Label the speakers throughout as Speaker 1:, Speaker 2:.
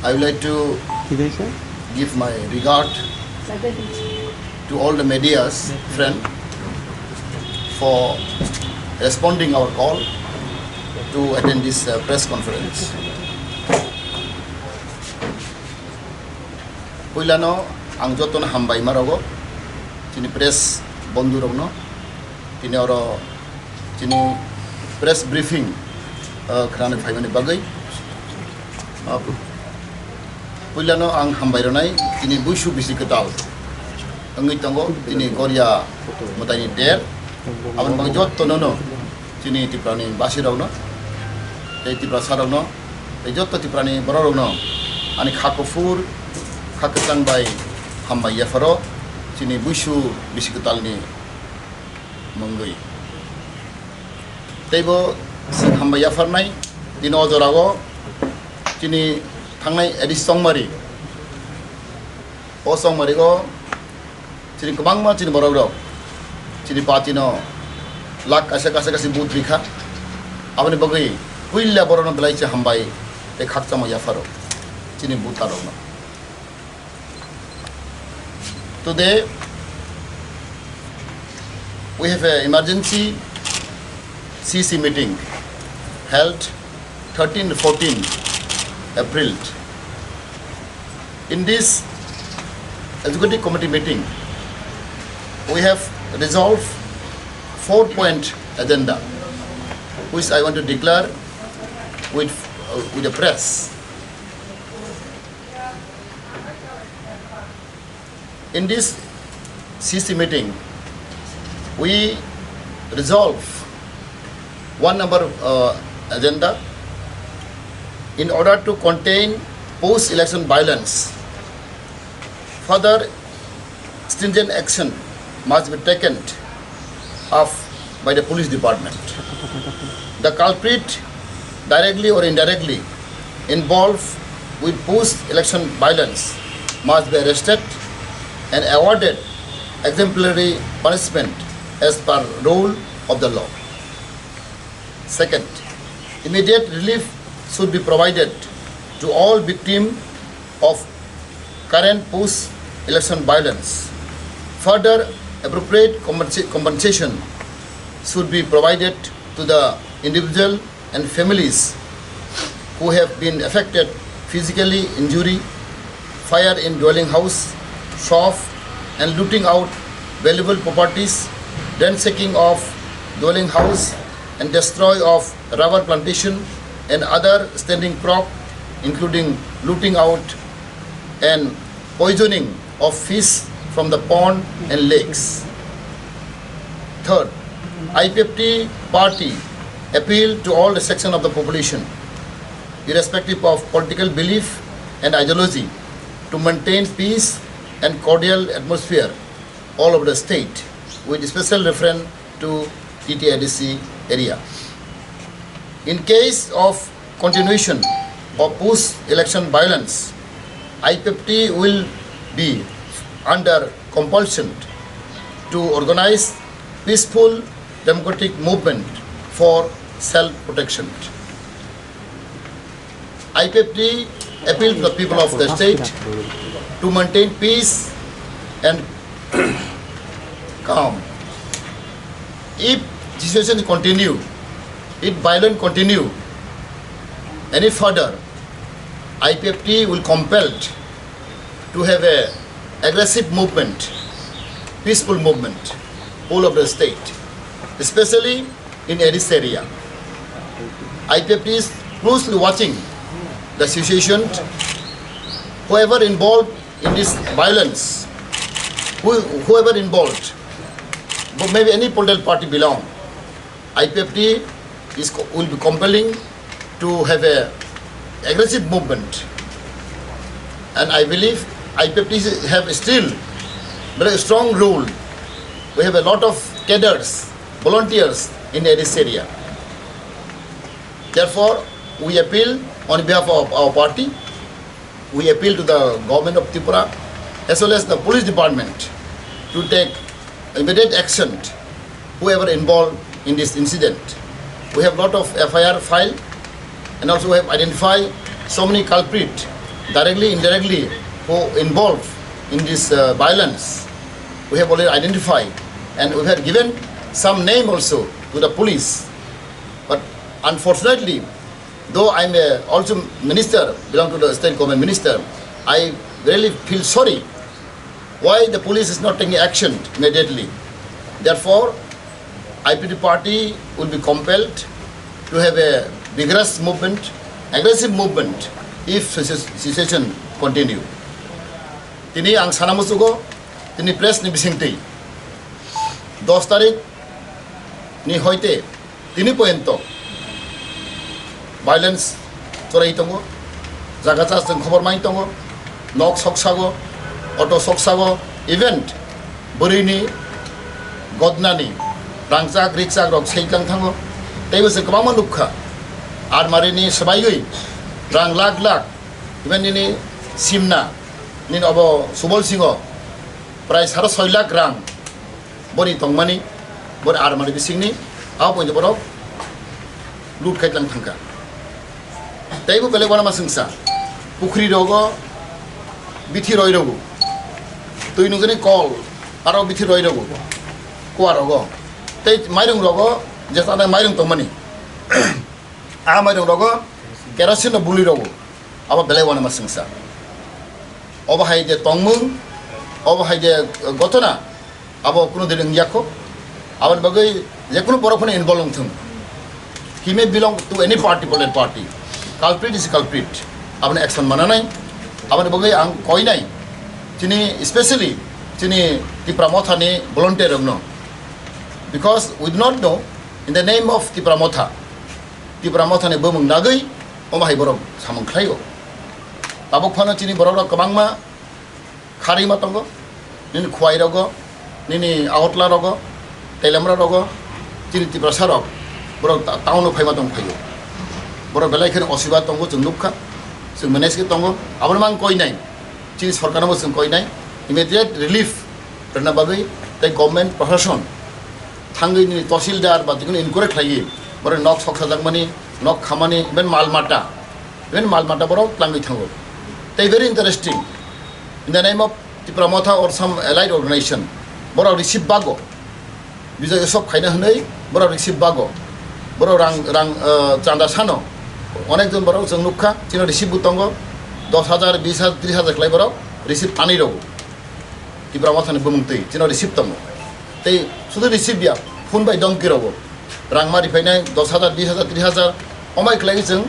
Speaker 1: I would like to give my regard to all the media's friend for responding our call to attend this press conference. Puilano ang joton hambay marogo tini press bondu rogno tini oro tini press briefing krane phaimani bagai Puilano ang hambay ronai tini buishu bisi ketal angi tango tini Korea mutani der awan bang jot tonono tini tiprani basi rogno tipra sarogno jot tiprani bororogno ani khakofur khaketang bai hambay yafaro tini buishu bisi ketal ni mangui teibo hambay yafar nai dino jorago tini थांनाय एडिसंमारी असंमारी को चिनी कबांगमा चिनी बरगरो चिनी पातिनो लाख कासे बुत बिखा अपने बगै हुइल्ला बरनो बलाइचे हमबाय ए खाकचामा याफारो चिनी बुतारो Today we have an emergency CC meeting held 13 to 14 April. In this executive committee meeting, we have resolved 4-point agenda, which I want to declare with the press. In this CC meeting, we resolve one number agenda. In order to contain post-election violence, further stringent action must be taken up by the police department. The culprit, directly or indirectly involved with post-election violence, must be arrested and awarded exemplary punishment as per rule of the law. Second, immediate relief should be provided to all victims of current post-election violence. Further, appropriate compensation should be provided to the individual and families who have been affected physically injury, fire in dwelling house, shop, and looting out valuable properties, ransacking of dwelling house, and destroy of rubber plantation and other standing crop, including looting out and poisoning of fish from the pond and lakes. Third, IPFT party appeal to all the section of the population, irrespective of political belief and ideology, to maintain peace and cordial atmosphere all over the state, with special reference to TTIDC area. In case of continuation of post-election violence, IPFT will be under compulsion to organize peaceful democratic movement for self-protection. IPFT appeals to the people of the state to maintain peace and calm. If situation continue, if violence continue any further, IPFT will compelled to have a aggressive movement, peaceful movement all over the state, especially in Addis area. IPFT is closely watching the situation. Whoever involved in this violence, whoever involved, maybe any political party belong, IPFT will be compelling to have a aggressive movement, and I believe IPFT have still very strong role. We have a lot of cadres, volunteers in Addis area. Therefore, we appeal on behalf of our party, we appeal to the government of Tripura as well as the police department to take immediate action whoever involved in this incident. We have lot of FIR filed, and also we have identified so many culprits directly, indirectly, who involved in this violence. We have already identified, and we have given some name also to the police. But unfortunately, though I'm also minister, belong to the state government minister, I really feel sorry why the police is not taking action immediately. Therefore, IPP party will be compelled to have a vigorous movement, aggressive movement, if situation continue. Tini ang sanamusugo, tini press ni bisingti. 10 tarik ni hoite, tini poento. Violence chorai tongo, jaga chas jeng khobor mai tongo, nok sok sago, auto sok sago, event burini, godnani, rangchak rikchak rok seiklang thango, teibo se kabang manukha, ar marini sabaigui, rang lak lak, even ini simna, nin abo subol singo, prai 6.5 lakh rang, boni tongmani, boni ar mari bisingni, aw pointe borok, lut kaitlang thangka. Teibo belek wana masungsa, pukri rogo, bithi roi rogo, tui nungani kol, aro bithi roi rogo, kuar rogo, tei mairung rogo, jasa ada mairung tongmani, a mairung rogo, kerosene buli rogo, aba belek wana masungsa. Oba hai de tongmung, oba hai de gotona, abo kuno de ngyako, abar bagai je kuno borokone involved thung. He may belong to any party, political party. Culprit is culprit. Abang action mana nai, abang bagai ang koi nai. Cini especially cini di pramotha ni volunteer no. Because we do not know in the name of di pramotha ni bumung nagai, oma hai borok samang klayo. Abok phano cini borok kabang ma khari ma tongo, nini khwai rogo, nini outla rogo, telemra rogo, cini di prasarok, borok taun phai ma tong phayo. Borok belai kene osiba tongo jeng nukha, jeng manage ke tongo, abang mang koi nai, cini sarkar mo jeng koi nai, immediate relief, karena bagai the government prohasson, thangai ni tahsildar ba jikunu incorrect lagi, borok nok sok sajak mani, nok khamani, even malmata borok langai thango. They very interesting. In the name of the Pramotha or some allied organization, borok receive bago, bisa esok khaina hanai, borok receive bago, borok rang chanda sano. অনেকজন বড় জংনুখা চিনো receive বুতঙ্গ 10,000 20,000 30,000 ক্লাই বড় receive পানি রব তিব্রা মাথানে বুমুংতৈ চিনো receive তঙ্গ তৈ শুধু receive বিয়া ফোন বাই দংকি রব রাংমারি ফাইনাই 10,000 20,000 30,000 অমাই ক্লাই जों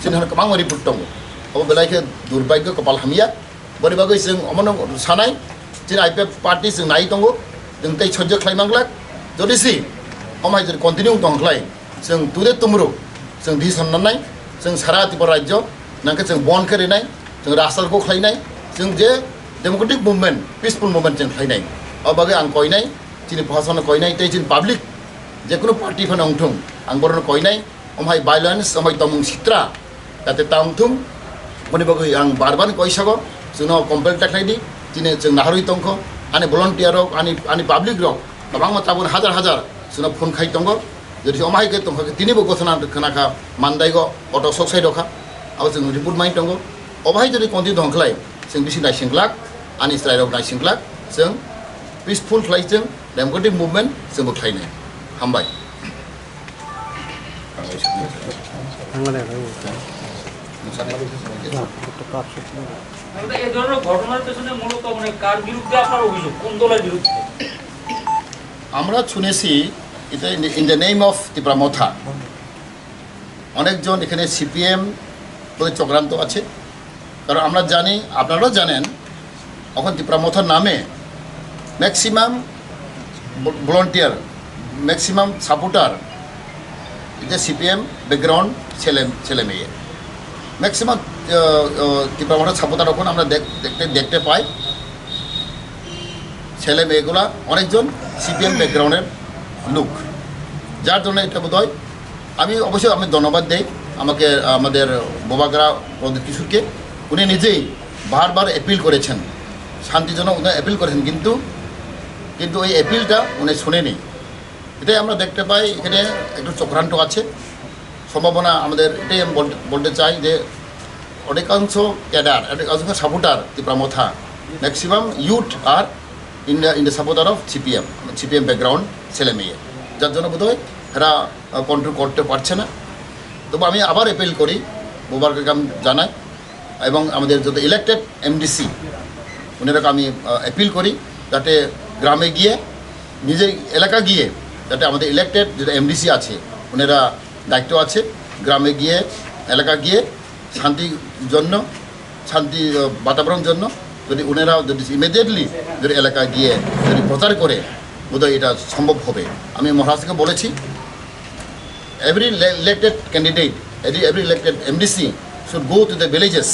Speaker 1: চিনহান কবাং মারি পুটঙ্গ অব বেলাইকে দুর্ভাগ্য কপাল হামিয়া বরি বাগৈ जों অমন সানাই চিন আইপিএফ পার্টি जों नाय दंगो जों तै सज्ज खालामनांगलाक जदिसि अमाय जों कन्टिनिउ दंख्लाय जों तुरे तुमरु जों दिसननाय जों सारा त्रिपुरा राज्य नांके जों बन करिनाय जों रास्ताखौ खालायनाय जों जे डेमोक्रेटिक मुभमेन्ट पिसफुल मुभमेन्ट जों खालायनाय अब बागै आं कयनाय दिनै प्रशासन कयनाय तै जों पाब्लिक जेकुनु पार्टी फोरनो अंथुं आं बरनो कयनाय अमाय भाइलेन्स अमाय तमुं सित्रा जाते तांथुं मनि बागै आं बारबार कयसागो जोंनो कम्पेल टाख्लायदि दिनै जों नाहरुइ तंख आनि भलन्टियार रक आनि पाब्लिक रक गोबां माताबुन हाजार हाजार जोंनो फोन खाय तंगो যদি অমাইকে তোমাকে তিনিবো ঘোষণা খানাখা মানদাইগো অটো সকসাই রখা আবার जों रिपोर्ट माइ दंगो अबाहाय যদি कन्टिनिउ दंख्लाय जों बिसि नायसिंग्लाक आनि स्ट्राइक नायसिंग्लाक जों पिसफुल फ्लाइजों डेमोक्रेटिक मुभमेन्ट जों बोख्लायनाय हामबाय
Speaker 2: এই ধরনের ঘটনার পেছনে মূলত মানে কার বিরুদ্ধে আপনার অভিযোগ কোন দলের বিরুদ্ধে
Speaker 1: আমরা শুনেছি এটা in the name of Tripura অনেকজন এখানে সিপিএম প্রতি চক্রান্ত আছে কারণ আমরা জানি আপনারাও জানেন এখন ত্রিপুরা নামে ম্যাক্সিমাম ভলান্টিয়ার ম্যাক্সিমাম সাপোর্টার এটা সিপিএম ব্যাকগ্রাউন্ড ছেলে মেয়ে ম্যাক্সিমাম ত্রিপুরা সাপোর্টার এখন আমরা দেখতে পাই ছেলে মেয়েগুলা অনেকজন সিপিএম ব্যাকগ্রাউন্ডের লোক যার জন্য এটা বোধহয় আমি অবশ্যই আমি ধন্যবাদ দেই আমাকে আমাদের বোবাগরা প্রদীপ কিশোরকে উনি নিজেই বারবার অ্যাপিল করেছেন শান্তির জন্য উনি অ্যাপিল করেছেন কিন্তু ওই অ্যাপিলটা উনি শুনেনি এটাই আমরা দেখতে পাই এখানে একটু চক্রান্ত আছে সম্ভাবনা আমাদের এটাই আমি বলতে চাই যে অধিকাংশ ক্যাডার, অধিকাংশ সাপোর্টার তীব্রামথা, maximum youth are in the supporter of CPM background ছেলে মেয়ে, যার জন্য বোধহয় এরা কন্ট্রোল করতে পারছে না। তবু আমি আবার অ্যাপিল করি, মোবারককে আমি জানাই, এবং আমাদের যত ইলেক্টেড এমডিসি ওনারাকে আমি অ্যাপিল করি যাতে গ্রামে গিয়ে, নিজের এলাকা গিয়ে, যাতে আমাদের ইলেক্টেড যেটা এমডিসি আছে ওনারা দায়িত্ব আছে, গ্রামে গিয়ে, এলাকা গিয়ে শান্তির জন্য, শান্তি বাতাবরণ জন্য যদি ওনারা যদি ইমিডিয়েটলি যদি এলাকা গিয়ে যদি প্রচার করে, বোধহয় এটা সম্ভব হবে। আমি মহারাষ্ট্রকে বলেছি, every elected candidate, every elected MDC should go to the villages,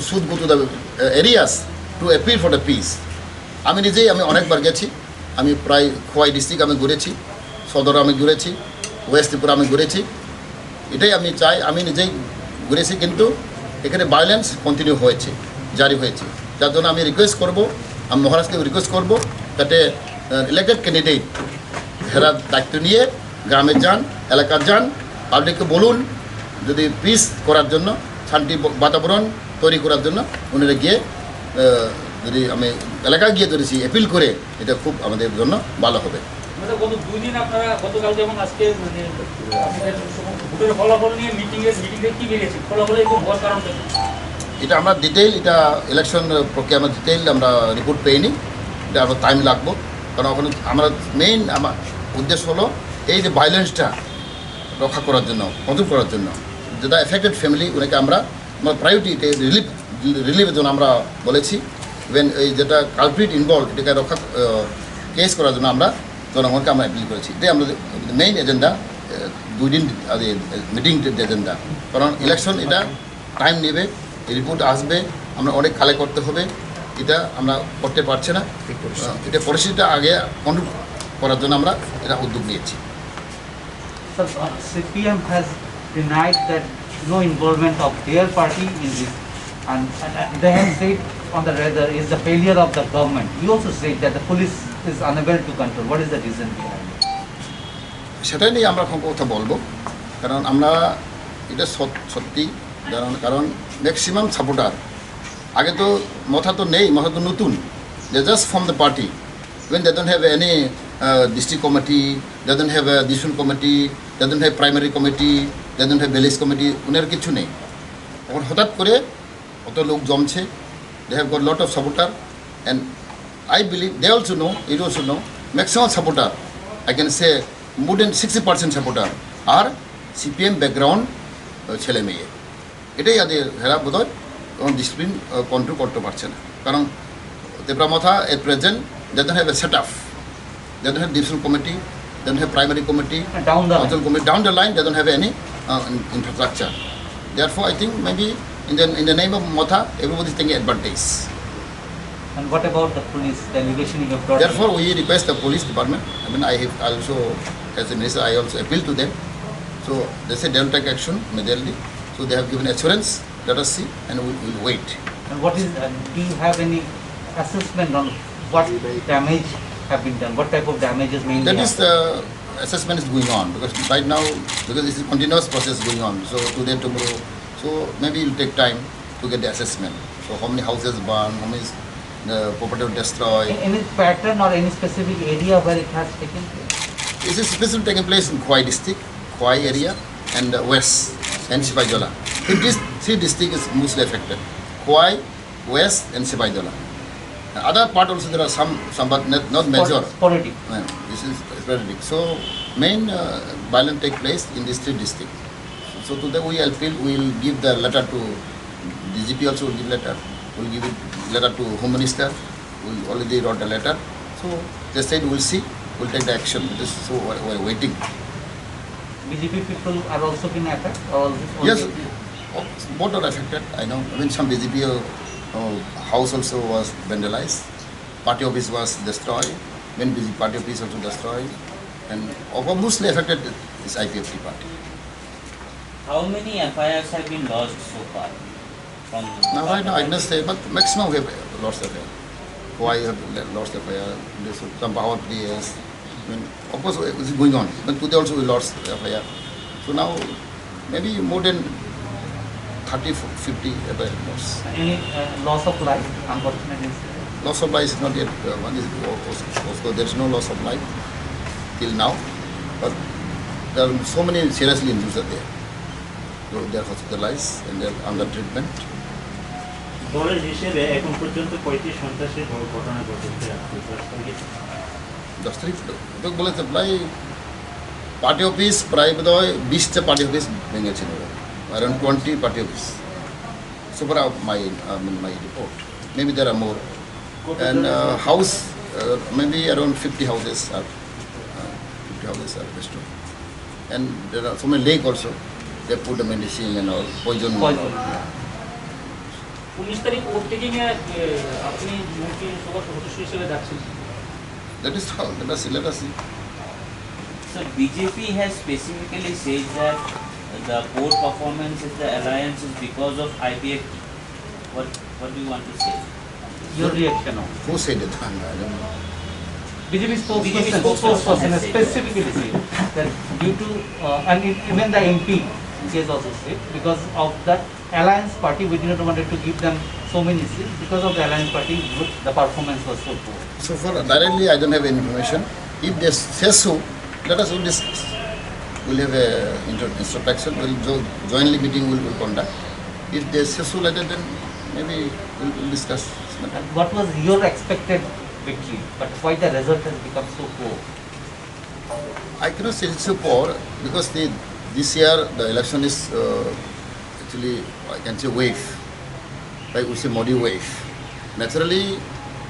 Speaker 1: should go to the areas to appeal for the peace. আমি নিজেই অনেকবার গেছি, আমি প্রায় খোয়াই ডিস্ট্রিক্ট আমি ঘুরেছি, সদর আমি ঘুরেছি, ওয়েস্ট ত্রিপুরা আমি ঘুরেছি। এটাই আমি চাই, আমি নিজেই ঘুরেছি, কিন্তু এখানে ভায়োলেন্স কন্টিনিউ হয়েছে, জারি হয়েছে। যার জন্য আমি রিকোয়েস্ট করব, আমি মহারাষ্ট্রকে রিকোয়েস্ট করব যাতে ইলেক্টেড ক্যান্ডিডেট এরা দায়িত্ব নিয়ে গ্রামে যান, এলাকা যান, পাবলিককে বলুন যদি পিস করার জন্য, শান্তি বাতাবরণ তৈরি করার জন্য ওনারা গিয়ে যদি আমি এলাকা গিয়ে ধরেছি অ্যাপিল করে, এটা খুব আমাদের জন্য ভালো হবে।
Speaker 2: মানে গত 2 দিন আপনারা, গতকাল যেমন আজকে মানে আপনাদের ভোটের ফলাফল নিয়ে মিটিংয়ে কি বেরিয়েছে, ফলাফল এরকম হওয়ার কারণটা কি?
Speaker 1: এটা আমরা ডিটেইল, এটা ইলেকশন প্রক্রিয়া আমরা ডিটেইল আমরা রিপোর্ট পেইনি, এটা আবার টাইম লাগবো। কারণ ওখানে আমরা মেইন আমার উদ্দেশ্য হলো এই যে ভায়োলেন্সটা রক্ষা করার জন্য, কন্ট্রোল করার জন্য, যেটা এফেক্টেড ফ্যামিলি ওনাকে আমরা প্রায়োরিটি রিলিফের জন্য আমরা বলেছি। ইভেন এই যেটা কালপ্রিট ইনভলভ এটাকে রক্ষা কেস করার জন্য আমরা জনগণকে আমরা অ্যাপিল করেছি। এটাই আমাদের মেইন এজেন্ডা, 2 দিন মিটিং এজেন্ডা। কারণ ইলেকশন এটা টাইম নেবে, রিপোর্ট আসবে, আমরা অনেক কালেক্ট করতে হবে, এটা আমরা করতে পারছি না। এটা পরিস্থিতিটা আগে কন্ট্রোল করার জন্য আমরা এটা উদ্যোগ নিয়েছি।
Speaker 3: Sir, CPM has denied that no involvement of their party in this, and they have said on the rather is the failure of the government. You also said that the police is unable to control. What is the reason behind it?
Speaker 1: সেটাই নিয়ে আমরা এখন কথা বলবো, কারণ আমরা এটা সত্যি, কারণ ম্যাক্সিমাম সাপোর্টার আগে তো মাথা তো নেই, মাথা তো নতুন, they just from the party, even they don't have any district committee, they don't have division committee, they don't have primary committee, they don't have village committee, ওনার কিছু নেই। এখন হঠাৎ করে অত লোক জমছে, they have got lot of supporter, and I believe they also know, it also know, maximum supporter, I can say more than 60% supporter are CPM background ছেলে মেয়ে। এটাই আদের হেরা বোধহয় এবং ডিসিপ্লিন কন্ট্রোল করতে পারছে না। কারণ তেপরামাথা at present they don't have a set up, they don't have division committee, they don't have primary committee, council committee, down the line they don't have any infrastructure. Therefore I think maybe in the name of Motha everybody is taking advantage.
Speaker 3: And what about the police delegation you have brought?
Speaker 1: Therefore we request the police department, I mean I have also, as a minister, I also appeal to them. So they say they will take action immediately. So they have given assurance, let us see, and we will wait.
Speaker 3: And what is, do you have any assessment on what damage have been done? What type of damages mainly?
Speaker 1: That is the assessment is going on, because right now, because this is continuous process going on, so today, tomorrow, so maybe it will take time to get the assessment. So how many houses burned, how many property destroyed.
Speaker 3: Any pattern or any specific area where it has taken place?
Speaker 1: This is specifically taking place in Khwai district, Khwai area, and West, and Sipaijala. These 3 districts is mostly affected. Khwai, West, and Sipaijala. Other part also there are some but not major.
Speaker 3: Sporadic.
Speaker 1: This is sporadic. So main violence take place in these 3 districts. So today we appeal, we will give the letter to DGP also will give letter. We will give it letter to Home Minister. We already wrote a letter. So they said we'll see, we'll take the action. This so we're waiting.
Speaker 3: BJP people are also being affected? Or
Speaker 1: Yes, both are affected. I know. I mean some BJP house also was vandalized. Party office was destroyed. When BJP party office also destroyed. And mostly affected is IPFT party.
Speaker 4: How many FIRs have been lodged so far? From
Speaker 1: Now right now I cannot say, but maximum we have lost the FIR. Why have lost the FIR? Some power players. I mean, of course it's going on. But today also we lost the FIR. So now maybe more than 30, 50 votes.
Speaker 3: Any loss of life, unfortunate incident?
Speaker 1: Loss of life is not yet, also there is no loss of life till now, but there are so many seriously injured are there. So they are hospitalized and they are under treatment.
Speaker 5: দলের হিসেবে এখন পর্যন্ত কয়টি সন্ত্রাসী ঘটনা ঘটেছে
Speaker 1: দশ তারিখ তো বলেছে প্রায় পার্টি অফিস প্রায় বোধ হয় 20টা পার্টি অফিস ভেঙেছিল around 20 party office so far my report maybe there are more and house maybe around 50 houses are destroyed and there are so many lake also they put the medicine and all poison.
Speaker 2: 19 তারিখ overtaking এ আপনি মন্ত্রী সভা সদস্য হিসেবে যাচ্ছেন
Speaker 1: That is how let us see.
Speaker 4: So BJP has specifically said that the poor performance is the alliance is because of IPFT. What do you want to say?
Speaker 3: Your reaction on
Speaker 1: Who said it? I don't know.
Speaker 3: BJP spokesperson has specifically said that due to and even the MP has also said because of that alliance party we did not wanted to give them so many seats because of the alliance party the performance was so poor.
Speaker 1: So far directly I don't have any information. If they say so, let us will discuss. We'll have a introspection. We'll jointly meeting will conduct. If they say so later, then maybe we'll discuss.
Speaker 3: And what was your expected victory, but why the result has become so poor?
Speaker 1: I cannot say it's so poor because this year the election is actually I can say wave, like we say Modi wave. Naturally,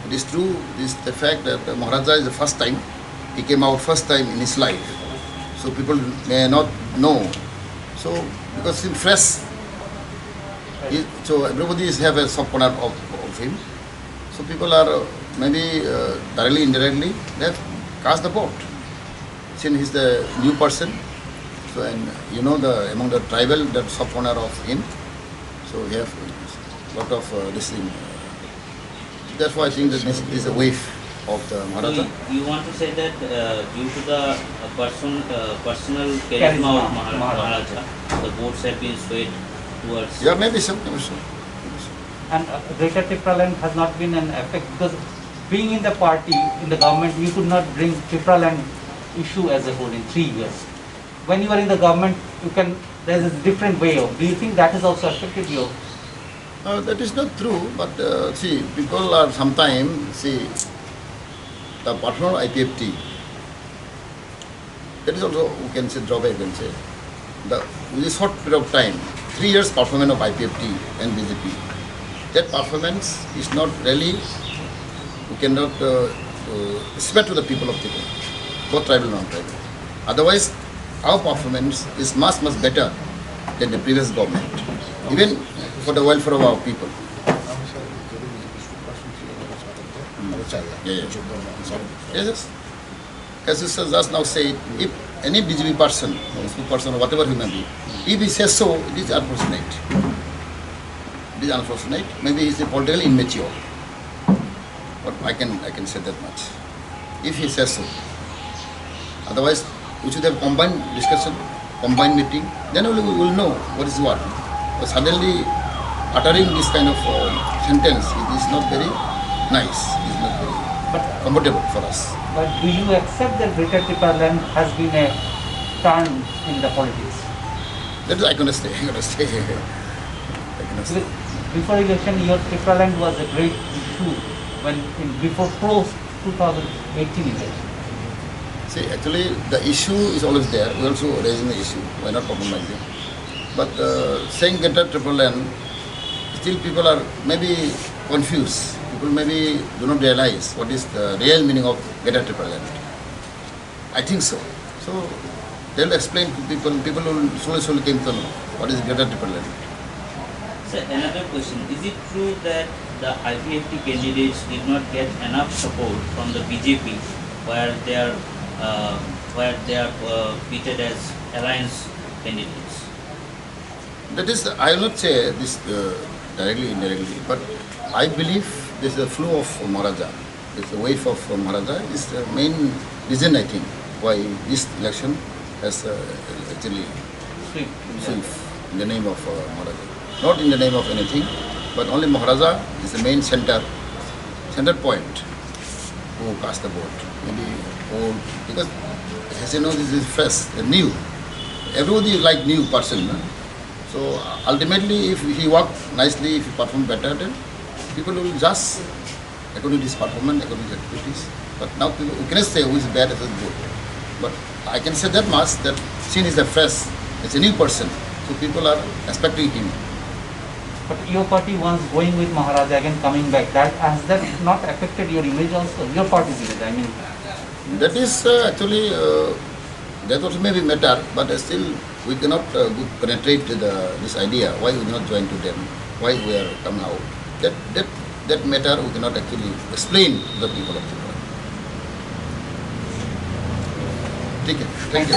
Speaker 1: it is true. This the fact that Maharaja is the first time he came out first time in his life, so people may not know. So because he's fresh, so everybody is have a soft corner of him. So people are maybe directly, indirectly, they have cast the vote. Since he's the new person, so and you know among the tribal that soft corner of him, so we have lot of this thing. Therefore, I think that this is a wave of the Maharaja.
Speaker 4: So you want to say that due to the personal charisma of Maharaja, the votes have been swayed towards.
Speaker 1: Yeah, maybe so.
Speaker 3: And Greater Tripraland has not been an effect because being in the party, in the government, you could not bring Tripraland issue as a whole in 3 years. When you are in the government, there's a different way of. Do you think that has also affected you?
Speaker 1: That is not true, but see, people are sometimes, see, the partner IPFT, that is also, we can say, drawback, we can say. With a short period of time, 3 years performance of IPFT and BJP, that performance is not really, we cannot respect to the people of Tripura, both tribal and non-tribal. Otherwise, our performance is much, much better than the previous government, even for the welfare of our people. Yes. As you just now said, if any BJP person, or person, or whatever he may be, if he says so, it is unfortunate. It is unfortunate. Maybe he is politically immature. But I can say that much. If he says so. Otherwise, we should have combined discussion, combined meeting. Then only we will know what is what. But suddenly, uttering this kind of sentence, it is not very nice. It is not very comfortable for us.
Speaker 3: But do you accept that Greater Tripraland has been a turn in the politics?
Speaker 1: That is, I cannot stay. I cannot stay.
Speaker 3: Before election, your Tripraland was a great issue before post 2018 election.
Speaker 1: See, actually, the issue is always there. We also raising the issue. Why not compromising? But saying Greater Tripraland, still people are maybe confused. People maybe do not realize what is the real meaning of Greater Tripraland. I think so. So they will explain to people. People will slowly came to know what is Greater Tripraland.
Speaker 4: So another question, is it true that the IPFT candidates did not get enough support from the BJP where they are treated as alliance candidates?
Speaker 1: That is, I will not say this directly, indirectly, but I believe this is the flow of Maharaja. This wave of Maharaja is the main reason, I think, why this election has actually sweep in the name of Maharaja. not in the name of anything, but only Maharaja is the main center point who cast the vote. Maybe old, because as you know, this is fresh, new. Everybody like new person. No? So ultimately, if he work nicely, if he perform better, then people will judge according to his performance, according to his activities. But now people, we cannot say who is bad, who is good. But I can say that much, that since he's a fresh, it's a new person, so people are expecting him.
Speaker 3: But your party once going with Maharaja, again coming back, has that not affected your image also? Your party's image, I mean.
Speaker 1: That is actually, that also may be matter, but still we cannot penetrate this idea, why we not join to them, why we are come now. That matter we cannot actually explain to the people of Tripura. Thank you.